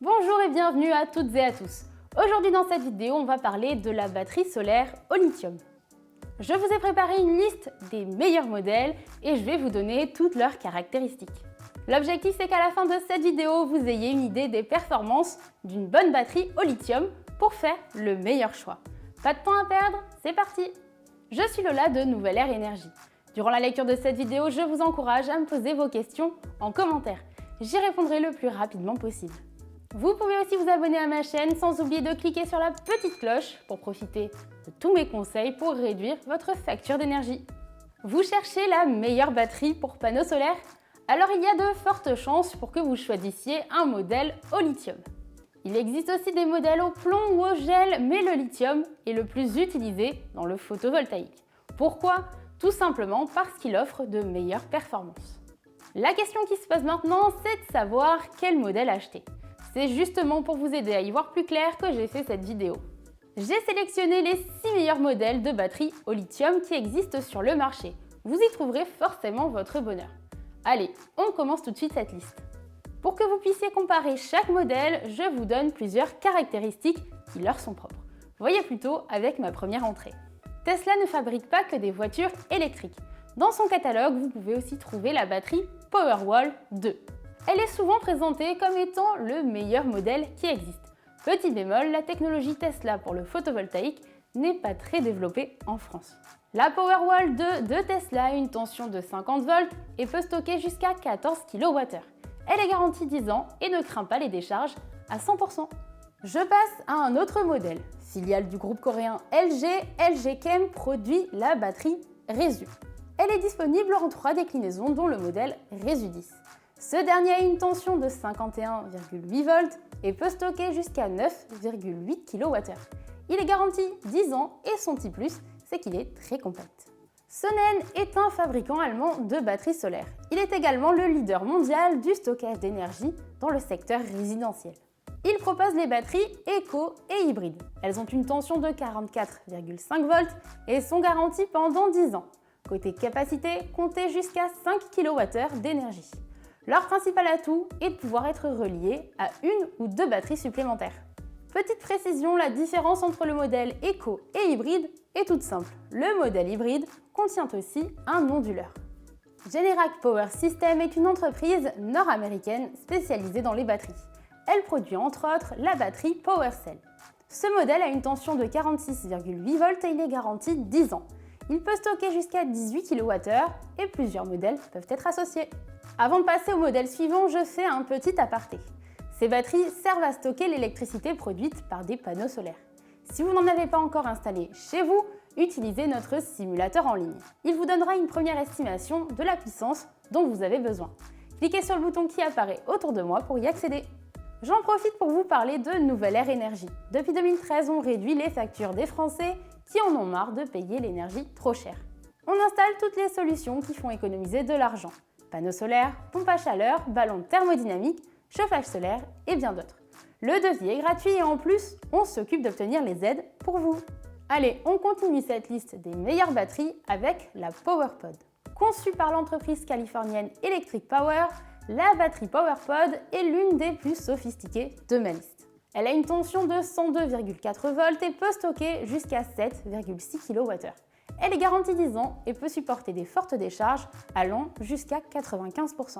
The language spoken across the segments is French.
Bonjour et bienvenue à toutes et à tous. Aujourd'hui dans cette vidéo, on va parler de la batterie solaire au lithium. Je vous ai préparé une liste des meilleurs modèles et je vais vous donner toutes leurs caractéristiques. L'objectif c'est qu'à la fin de cette vidéo, vous ayez une idée des performances d'une bonne batterie au lithium pour faire le meilleur choix. Pas de temps à perdre, c'est parti! Je suis Lola de Nouvelle Ère Énergie. Durant la lecture de cette vidéo, je vous encourage à me poser vos questions en commentaire. J'y répondrai le plus rapidement possible. Vous pouvez aussi vous abonner à ma chaîne sans oublier de cliquer sur la petite cloche pour profiter de tous mes conseils pour réduire votre facture d'énergie. Vous cherchez la meilleure batterie pour panneaux solaires? Alors il y a de fortes chances pour que vous choisissiez un modèle au lithium. Il existe aussi des modèles au plomb ou au gel, mais le lithium est le plus utilisé dans le photovoltaïque. Pourquoi? Tout simplement parce qu'il offre de meilleures performances. La question qui se pose maintenant, c'est de savoir quel modèle acheter. C'est justement pour vous aider à y voir plus clair que j'ai fait cette vidéo. J'ai sélectionné les 6 meilleurs modèles de batteries au lithium qui existent sur le marché. Vous y trouverez forcément votre bonheur. Allez, on commence tout de suite cette liste. Pour que vous puissiez comparer chaque modèle, je vous donne plusieurs caractéristiques qui leur sont propres. Voyez plutôt avec ma première entrée. Tesla ne fabrique pas que des voitures électriques. Dans son catalogue, vous pouvez aussi trouver la batterie Powerwall 2. Elle est souvent présentée comme étant le meilleur modèle qui existe. Petit bémol, la technologie Tesla pour le photovoltaïque n'est pas très développée en France. La Powerwall 2 de Tesla a une tension de 50 volts et peut stocker jusqu'à 14 kWh. Elle est garantie 10 ans et ne craint pas les décharges à 100%. Je passe à un autre modèle. Filiale du groupe coréen LG, LG Chem produit la batterie Resu. Elle est disponible en 3 déclinaisons dont le modèle Resu 10. Ce dernier a une tension de 51,8 volts et peut stocker jusqu'à 9,8 kWh. Il est garanti 10 ans et son petit plus, c'est qu'il est très compact. Sonnen est un fabricant allemand de batteries solaires. Il est également le leader mondial du stockage d'énergie dans le secteur résidentiel. Il propose les batteries éco et hybrides. Elles ont une tension de 44,5 volts et sont garanties pendant 10 ans. Côté capacité, comptez jusqu'à 5 kWh d'énergie. Leur principal atout est de pouvoir être relié à une ou deux batteries supplémentaires. Petite précision, la différence entre le modèle éco et hybride est toute simple. Le modèle hybride contient aussi un onduleur. Generac Power System est une entreprise nord-américaine spécialisée dans les batteries. Elle produit entre autres la batterie PowerCell. Ce modèle a une tension de 46,8 volts et il est garanti 10 ans. Il peut stocker jusqu'à 18 kWh et plusieurs modèles peuvent être associés. Avant de passer au modèle suivant, je fais un petit aparté. Ces batteries servent à stocker l'électricité produite par des panneaux solaires. Si vous n'en avez pas encore installé chez vous, utilisez notre simulateur en ligne. Il vous donnera une première estimation de la puissance dont vous avez besoin. Cliquez sur le bouton qui apparaît autour de moi pour y accéder. J'en profite pour vous parler de Nouvelle Ère Énergie. Depuis 2013, on réduit les factures des Français qui en ont marre de payer l'énergie trop chère. On installe toutes les solutions qui font économiser de l'argent. Panneaux solaires, pompes à chaleur, ballons thermodynamiques, chauffage solaire et bien d'autres. Le devis est gratuit et en plus, on s'occupe d'obtenir les aides pour vous. Allez, on continue cette liste des meilleures batteries avec la PowerPod. Conçue par l'entreprise californienne Electric Power, la batterie PowerPod est l'une des plus sophistiquées de ma liste. Elle a une tension de 102,4 volts et peut stocker jusqu'à 7,6 kWh. Elle est garantie 10 ans et peut supporter des fortes décharges allant jusqu'à 95%.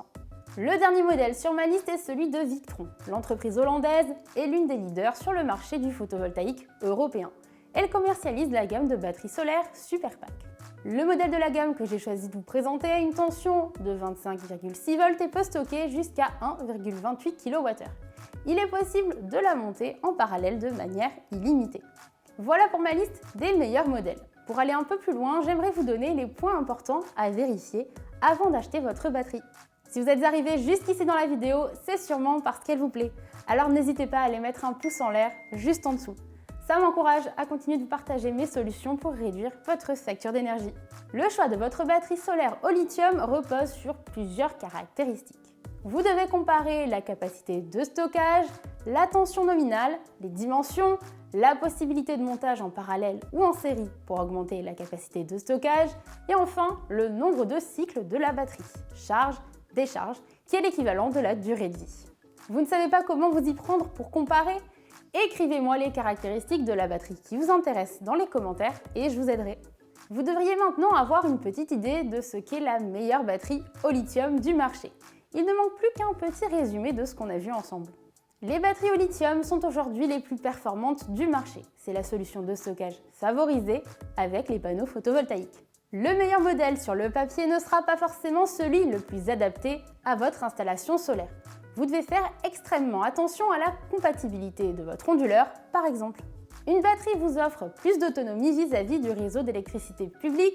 Le dernier modèle sur ma liste est celui de Victron. L'entreprise hollandaise est l'une des leaders sur le marché du photovoltaïque européen. Elle commercialise la gamme de batteries solaires Superpack. Le modèle de la gamme que j'ai choisi de vous présenter a une tension de 25,6 volts et peut stocker jusqu'à 1,28 kWh. Il est possible de la monter en parallèle de manière illimitée. Voilà pour ma liste des meilleurs modèles. Pour aller un peu plus loin, j'aimerais vous donner les points importants à vérifier avant d'acheter votre batterie. Si vous êtes arrivé jusqu'ici dans la vidéo, c'est sûrement parce qu'elle vous plaît. Alors n'hésitez pas à aller mettre un pouce en l'air juste en dessous. Ça m'encourage à continuer de vous partager mes solutions pour réduire votre facture d'énergie. Le choix de votre batterie solaire au lithium repose sur plusieurs caractéristiques. Vous devez comparer la capacité de stockage, la tension nominale, les dimensions, la possibilité de montage en parallèle ou en série pour augmenter la capacité de stockage et enfin le nombre de cycles de la batterie, charge, décharge, qui est l'équivalent de la durée de vie. Vous ne savez pas comment vous y prendre pour comparer? Écrivez-moi les caractéristiques de la batterie qui vous intéressent dans les commentaires et je vous aiderai. Vous devriez maintenant avoir une petite idée de ce qu'est la meilleure batterie au lithium du marché. Il ne manque plus qu'un petit résumé de ce qu'on a vu ensemble. Les batteries au lithium sont aujourd'hui les plus performantes du marché. C'est la solution de stockage favorisée avec les panneaux photovoltaïques. Le meilleur modèle sur le papier ne sera pas forcément celui le plus adapté à votre installation solaire. Vous devez faire extrêmement attention à la compatibilité de votre onduleur, par exemple. Une batterie vous offre plus d'autonomie vis-à-vis du réseau d'électricité public,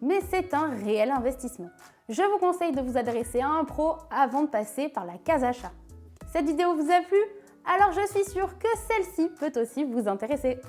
mais c'est un réel investissement. Je vous conseille de vous adresser à un pro avant de passer par la case achat. Cette vidéo vous a plu? Alors je suis sûre que celle-ci peut aussi vous intéresser.